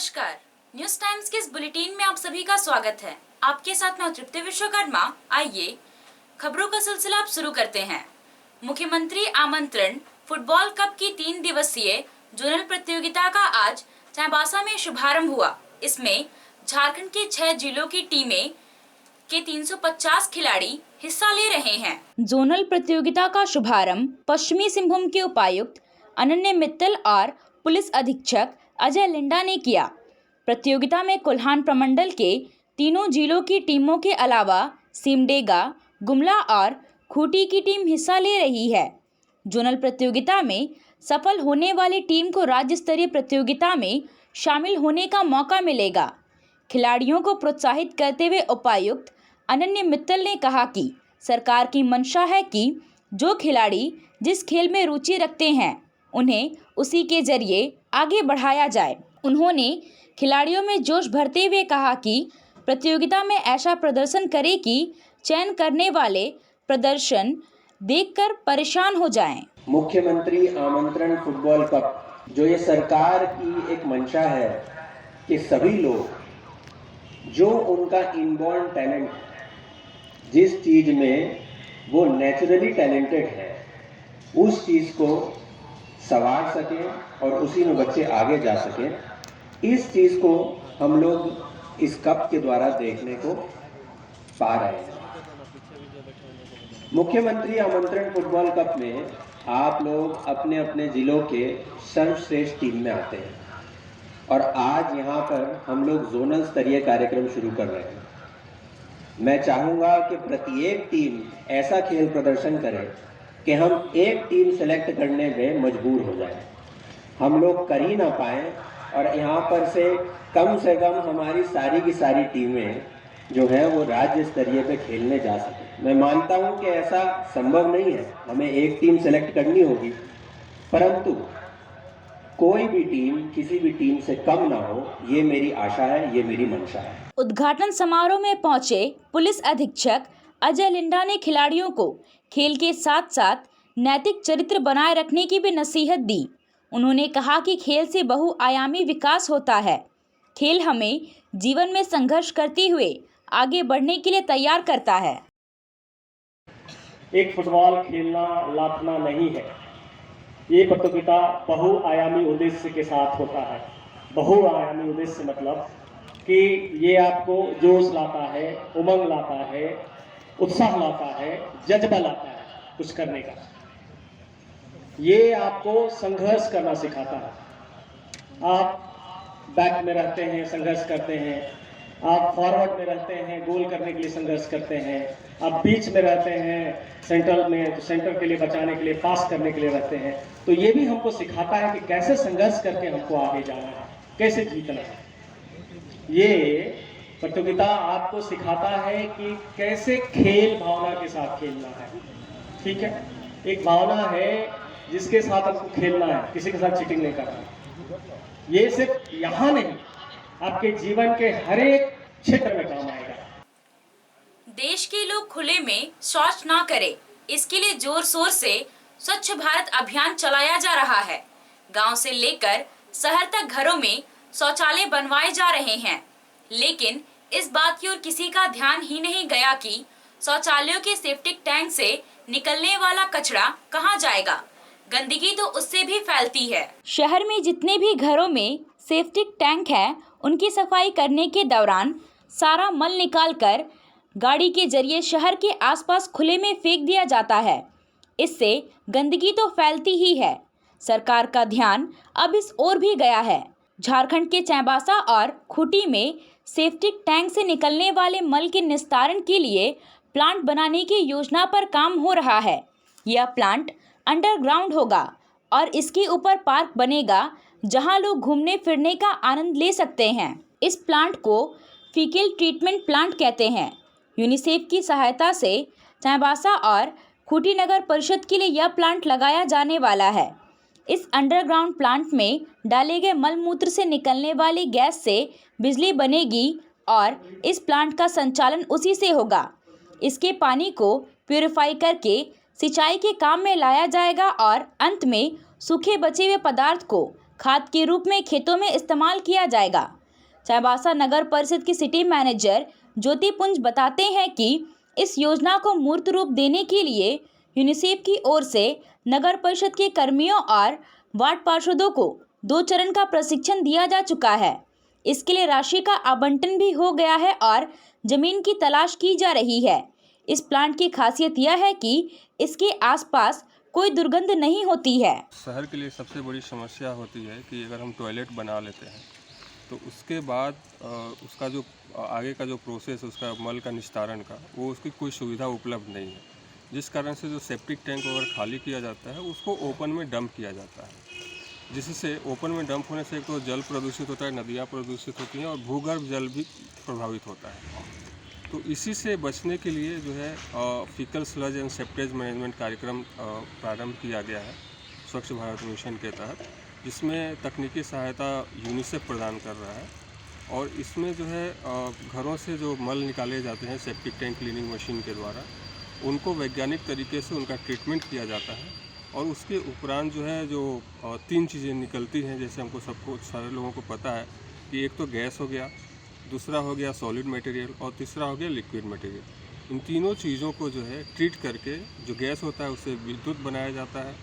नमस्कार। News times के इस बुलेटिन में आप सभी का स्वागत है। आपके साथ मैं तृप्ति विश्वकर्मा। आइए खबरों का सिलसिला आप शुरू करते हैं। मुख्यमंत्री आमंत्रण फुटबॉल कप की 3 दिवसीय जोनल प्रतियोगिता का आज चाईबासा में शुभारंभ हुआ। इसमें झारखंड के 6 जिलों की टीमें के 350 खिलाड़ी हिस्सा ले रहे हैं। जोनल प्रतियोगिता का शुभारंभ पश्चिमी सिंहभूम के उपायुक्त अनन्य मित्तल और पुलिस अधीक्षक अजय लिंडा ने किया। प्रतियोगिता में कोल्हान प्रमंडल के तीनों जिलों की टीमों के अलावा सिमडेगा, गुमला और खूंटी की टीम हिस्सा ले रही है। जोनल प्रतियोगिता में सफल होने वाली टीम को राज्य स्तरीय प्रतियोगिता में शामिल होने का मौका मिलेगा। खिलाड़ियों को प्रोत्साहित करते हुए उपायुक्त अनन्य मित्तल ने कहा कि सरकार की मंशा है कि जो खिलाड़ी जिस खेल में रुचि रखते हैं उन्हें उसी के जरिए आगे बढ़ाया जाए। उन्होंने खिलाड़ियों में जोश भरते हुए कहा कि प्रतियोगिता में ऐसा प्रदर्शन करें कि चयन करने वाले प्रदर्शन देखकर परेशान हो जाएं। मुख्यमंत्री आमंत्रण फुटबॉल कप जो ये सरकार की एक मंशा है कि सभी लोग जो उनका इनबॉर्न टैलेंट जिस चीज में वो नेचुरली टैलेंटेड है उस चीज को संवार सकें और उसी में बच्चे आगे जा सकें। इस चीज को हम लोग इस कप के द्वारा देखने को पा रहे हैं। मुख्यमंत्री आमंत्रण फुटबॉल कप में आप लोग अपने अपने जिलों के सर्वश्रेष्ठ टीम में आते हैं और आज यहाँ पर हम लोग जोनल स्तरीय कार्यक्रम शुरू कर रहे हैं। मैं चाहूँगा कि प्रत्येक टीम ऐसा खेल प्रदर्शन करे कि हम एक टीम सेलेक्ट करने में मजबूर हो जाए, हम लोग कर ही ना पाए और यहाँ पर से कम हमारी सारी की सारी टीमें जो है वो राज्य स्तरीय पे खेलने जा सके। मैं मानता हूँ कि ऐसा संभव नहीं है, हमें एक टीम सेलेक्ट करनी होगी, परंतु कोई भी टीम किसी भी टीम से कम ना हो, ये मेरी आशा है, ये मेरी मंशा है। उद्घाटन समारोह में पहुंचे पुलिस अधीक्षक अजय लिंडा ने खिलाड़ियों को खेल के साथ साथ नैतिक चरित्र बनाए रखने की भी नसीहत दी। उन्होंने कहा कि खेल से बहुआयामी विकास होता है। खेल हमें जीवन में संघर्ष करते हुए आगे बढ़ने के लिए तैयार करता है। एक फुटबॉल खेलना लाथना नहीं है। ये प्रतियोगिता बहुआयामी उद्देश्य के साथ होता है। बहुआयामी उद्देश्य मतलब कि ये आपको जोश लाता है, उमंग लाता है, उत्साह लाता है, जज्बा लाता है कुछ करने का। ये आपको संघर्ष करना सिखाता है। आप बैक में रहते हैं, संघर्ष करते हैं। आप फॉरवर्ड में रहते हैं, गोल करने के लिए संघर्ष करते हैं। आप बीच में रहते हैं, सेंटर में, तो सेंटर के लिए बचाने के लिए, पास करने के लिए रहते हैं। तो ये भी हमको सिखाता है कि कैसे संघर्ष करके हमको आगे जाना है, कैसे जीतना है। ये प्रतियोगिता आपको सिखाता है कि कैसे खेल भावना के साथ खेलना है। ठीक है, एक भावना है जिसके साथ आपको खेलना है, किसी के साथ चीटिंग नहीं करना। ये सिर्फ यहाँ नहीं, आपके जीवन के हर एक क्षेत्र में काम आएगा। देश के लोग खुले में शौच ना करें, इसके लिए जोर शोर से स्वच्छ भारत अभियान चलाया जा रहा है। गांव से लेकर शहर तक घरों में शौचालय बनवाए जा रहे हैं, लेकिन इस बात की ओर किसी का ध्यान ही नहीं गया कि शौचालयों के सेप्टिक टैंक से निकलने वाला कचरा कहां जाएगा। गंदगी तो उससे भी फैलती है। शहर में जितने भी घरों में सेप्टिक टैंक है, उनकी सफाई करने के दौरान सारा मल निकालकर गाड़ी के जरिए शहर के आसपास खुले में फेंक दिया जाता है। इससे गंदगी तो फैलती ही है। सरकार का ध्यान अब इस ओर भी गया है। झारखंड के चाईबासा और खूंटी में सेप्टिक टैंक से निकलने वाले मल के निस्तारण के लिए प्लांट बनाने की योजना पर काम हो रहा है। यह प्लांट अंडरग्राउंड होगा और इसके ऊपर पार्क बनेगा जहां लोग घूमने फिरने का आनंद ले सकते हैं। इस प्लांट को फीकल ट्रीटमेंट प्लांट कहते हैं। यूनिसेफ की सहायता से चाईबासा और खूंटी नगर परिषद के लिए यह प्लांट लगाया जाने वाला है। इस अंडरग्राउंड प्लांट में डाले गए मल मूत्र से निकलने वाली गैस से बिजली बनेगी और इस प्लांट का संचालन उसी से होगा। इसके पानी को प्यूरिफाई करके सिंचाई के काम में लाया जाएगा और अंत में सूखे बचे हुए पदार्थ को खाद के रूप में खेतों में इस्तेमाल किया जाएगा। चाईबासा नगर परिषद की सिटी मैनेजर ज्योति पुंज बताते हैं कि इस योजना को मूर्त रूप देने के लिए यूनिसेफ की ओर से नगर परिषद के कर्मियों और वार्ड पार्षदों को 2 चरण का प्रशिक्षण दिया जा चुका है। इसके लिए राशि का आवंटन भी हो गया है और जमीन की तलाश की जा रही है। इस प्लांट की खासियत यह है कि इसके आसपास कोई दुर्गंध नहीं होती है। शहर के लिए सबसे बड़ी समस्या होती है कि अगर हम टॉयलेट बना लेते हैं तो उसके बाद उसका जो आगे का जो प्रोसेस उसका मल का निस्तारण का वो उसकी कोई सुविधा उपलब्ध नहीं है, जिस कारण से जो सेप्टिक टैंक अगर खाली किया जाता है उसको ओपन में डंप किया जाता है, जिससे ओपन में डंप होने से एक तो जल प्रदूषित होता है, नदियाँ प्रदूषित होती हैं और भूगर्भ जल भी प्रभावित होता है। तो इसी से बचने के लिए जो है faecal sludge and septage management कार्यक्रम प्रारंभ किया गया है स्वच्छ भारत मिशन के तहत, जिसमें तकनीकी सहायता यूनिसेफ प्रदान कर रहा है। और इसमें जो है घरों से जो मल निकाले जाते हैं सेप्टिक टैंक क्लीनिंग मशीन के द्वारा, उनको वैज्ञानिक तरीके से उनका ट्रीटमेंट किया जाता है और उसके उपरांत जो है जो 3 चीज़ें निकलती हैं, जैसे हमको सबको सारे लोगों को पता है कि एक तो गैस हो गया, दूसरा हो गया सॉलिड मटेरियल और तीसरा हो गया लिक्विड मटेरियल। इन तीनों चीज़ों को जो है ट्रीट करके जो गैस होता है उससे विद्युत बनाया जाता है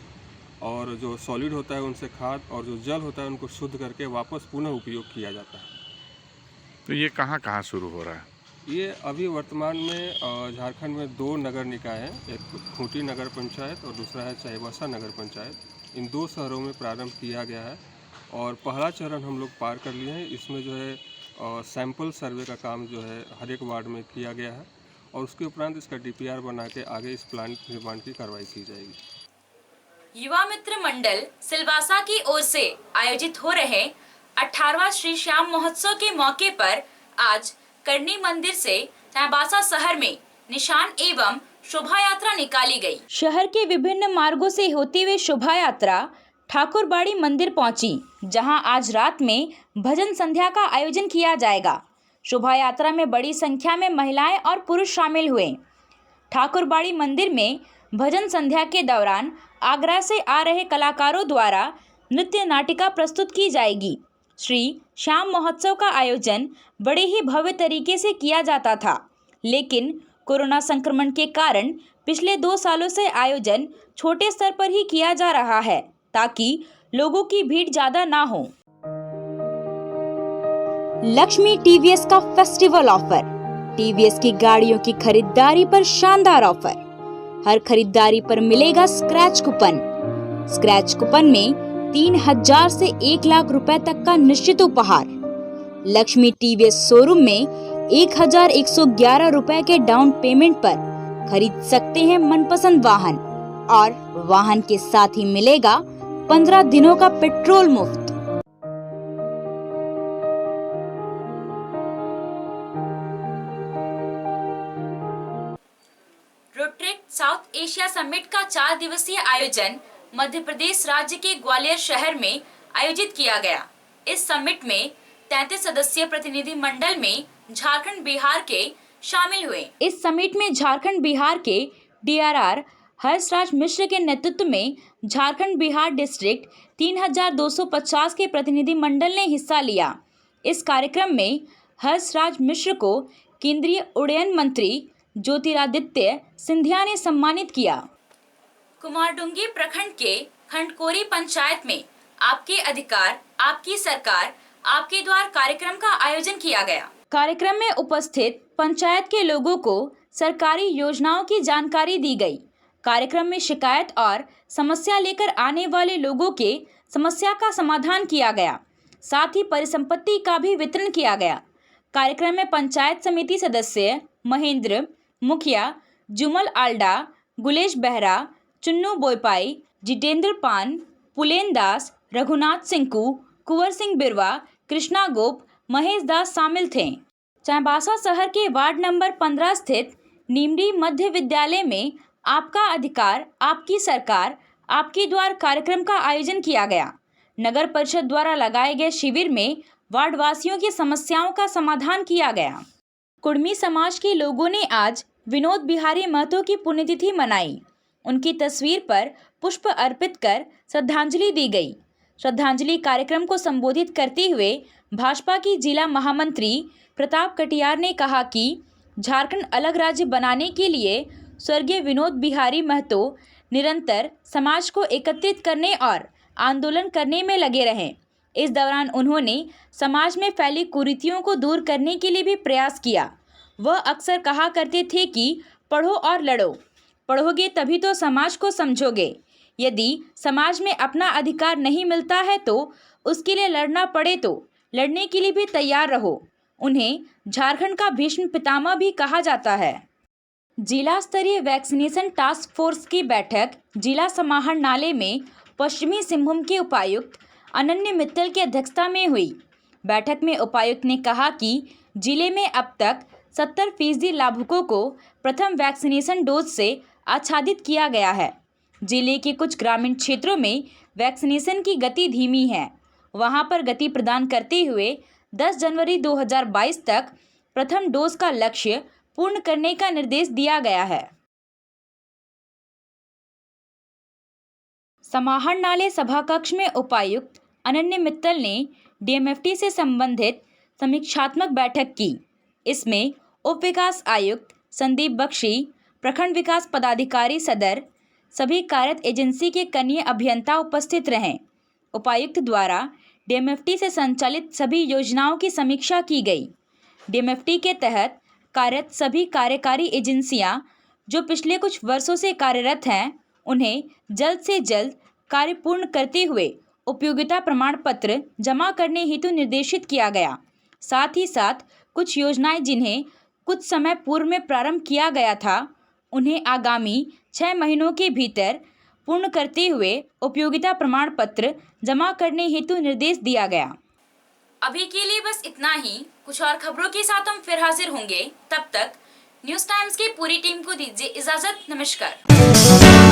और जो सॉलिड होता है उनसे खाद और जो जल होता है उनको शुद्ध करके वापस पुनः उपयोग किया जाता है। तो ये कहाँ शुरू हो रहा है? ये अभी वर्तमान में झारखंड में 2 नगर निकाय हैं, एक खूंटी नगर पंचायत और दूसरा है चाईबासा नगर पंचायत। इन 2 शहरों में प्रारंभ किया गया है और पहला चरण हम लोग पार कर लिए हैं। इसमें जो है सैंपल सर्वे का काम जो है हर एक वार्ड में किया गया है और उसके उपरांत इसका DPR बना के आगे इस प्लांट निर्माण की कार्रवाई की जाएगी। युवा मित्र मंडल सिलवासा की ओर से आयोजित हो रहे 18वां श्री श्याम महोत्सव के मौके पर आज करनी मंदिर से चाईबासा शहर में निशान एवं शोभा यात्रा निकाली गई। शहर के विभिन्न मार्गों से होती हुई शोभा यात्रा ठाकुरबाड़ी मंदिर पहुंची, जहां आज रात में भजन संध्या का आयोजन किया जाएगा। शोभा यात्रा में बड़ी संख्या में महिलाएं और पुरुष शामिल हुए। ठाकुरबाड़ी मंदिर में भजन संध्या के दौरान आगरा से आ रहे कलाकारों द्वारा नृत्य नाटिका प्रस्तुत की जाएगी। श्री श्याम महोत्सव का आयोजन बड़े ही भव्य तरीके से किया जाता था, लेकिन कोरोना संक्रमण के कारण पिछले 2 सालों से आयोजन छोटे स्तर पर ही किया जा रहा है ताकि लोगों की भीड़ ज्यादा ना हो। लक्ष्मी टीवीएस का फेस्टिवल ऑफर। टीवीएस की गाड़ियों की खरीदारी पर शानदार ऑफर। हर खरीदारी पर मिलेगा स्क्रैच कूपन। स्क्रैच कूपन में 3000 से 1 लाख रुपए तक का निश्चित उपहार। लक्ष्मी टीवीएस शोरूम में 1111 रुपए के डाउन पेमेंट पर खरीद सकते हैं मनपसंद वाहन और वाहन के साथ ही मिलेगा 15 दिनों का पेट्रोल मुफ्त। रोट्रेक साउथ एशिया समिट का 4 दिवसीय आयोजन मध्य प्रदेश राज्य के ग्वालियर शहर में आयोजित किया गया। इस समिट में 33 सदस्यीय प्रतिनिधि मंडल में झारखंड बिहार के शामिल हुए। इस समिट में झारखंड बिहार के DRR हर्षराज मिश्र के नेतृत्व में झारखंड बिहार डिस्ट्रिक्ट 3250 के प्रतिनिधि मंडल ने हिस्सा लिया। इस कार्यक्रम में हर्षराज मिश्र को केंद्रीय उड्डयन मंत्री ज्योतिरादित्य सिंधिया ने सम्मानित किया। कुमारडुंगी प्रखंड के खंडकोरी पंचायत में आपके अधिकार आपकी सरकार आपके द्वार कार्यक्रम का आयोजन किया गया। कार्यक्रम में उपस्थित पंचायत के लोगों को सरकारी योजनाओं की जानकारी दी गई। कार्यक्रम में शिकायत और समस्या लेकर आने वाले लोगों के समस्या का समाधान किया गया। साथ ही परिसंपत्ति का भी वितरण किया गया। कार्यक्रम में पंचायत समिति सदस्य महेंद्र, मुखिया जुमल आल्डा, गुलेश बेहरा, चुन्नू बोयपाई, जितेंद्र पान, पुलेन दास, रघुनाथ सिंकू, कुंवर सिंह बिरवा, कृष्णा गोप, महेश दास शामिल थे। चाईबासा शहर के वार्ड नंबर 15 स्थित नीमडी मध्य विद्यालय में आपका अधिकार आपकी सरकार आपके द्वार कार्यक्रम का आयोजन किया गया। नगर परिषद द्वारा लगाए गए शिविर में वार्ड वासियों की समस्याओं का समाधान किया गया। कुर्मी समाज के लोगों ने आज विनोद बिहारी महतो की पुण्यतिथि मनाई। उनकी तस्वीर पर पुष्प अर्पित कर श्रद्धांजलि दी गई। श्रद्धांजलि कार्यक्रम को संबोधित करते हुए भाजपा की जिला महामंत्री प्रताप कटियार ने कहा कि झारखंड अलग राज्य बनाने के लिए स्वर्गीय विनोद बिहारी महतो निरंतर समाज को एकत्रित करने और आंदोलन करने में लगे रहे। इस दौरान उन्होंने समाज में फैली कुरीतियों को दूर करने के लिए भी प्रयास किया। वह अक्सर कहा करते थे कि पढ़ो और लड़ो, पढ़ोगे तभी तो समाज को समझोगे। यदि समाज में अपना अधिकार नहीं मिलता है तो उसके लिए लड़ना पड़े तो लड़ने के लिए भी तैयार रहो। उन्हें झारखंड का भीष्म पितामह भी कहा जाता है। जिला स्तरीय वैक्सीनेशन टास्क फोर्स की बैठक जिला समाहरणालय में पश्चिमी सिंहभूम के उपायुक्त अनन्य मित्तल की अध्यक्षता में हुई। बैठक में उपायुक्त ने कहा कि जिले में अब तक 70% लाभुकों को प्रथम वैक्सीनेशन डोज से आच्छादित किया गया है। जिले के कुछ ग्रामीण क्षेत्रों में वैक्सीनेशन की गति धीमी है। वहां पर गति प्रदान करते हुए 10 जनवरी 2022 तक प्रथम डोज का लक्ष्य पूर्ण करने का निर्देश दिया गया है। समाहरणालय सभा कक्ष में उपायुक्त अनन्य मित्तल ने डीएमएफटी से संबंधित समीक्षात्मक बैठक की। इसमें उप विकास आयुक्त संदीप बख्शी, प्रखंड विकास पदाधिकारी सदर, सभी कार्यरत एजेंसी के कनीय अभियंता उपस्थित रहे। उपायुक्त द्वारा डीएमएफटी से संचालित सभी योजनाओं की समीक्षा की गई। डीएमएफटी के तहत कार्यरत सभी कार्यकारी एजेंसियां जो पिछले कुछ वर्षों से कार्यरत हैं, उन्हें जल्द से जल्द कार्य पूर्ण करते हुए उपयोगिता प्रमाण पत्र जमा करने हेतु निर्देशित किया गया। साथ ही साथ कुछ योजनाएं जिन्हें कुछ समय पूर्व में प्रारंभ किया गया था, उन्हें आगामी 6 महीनों के भीतर पूर्ण करते हुए उपयोगिता प्रमाण पत्र जमा करने हेतु निर्देश दिया गया। अभी के लिए बस इतना ही। कुछ और खबरों के साथ हम फिर हाजिर होंगे। तब तक न्यूज़ टाइम्स की पूरी टीम को दीजिए इजाजत। नमस्कार।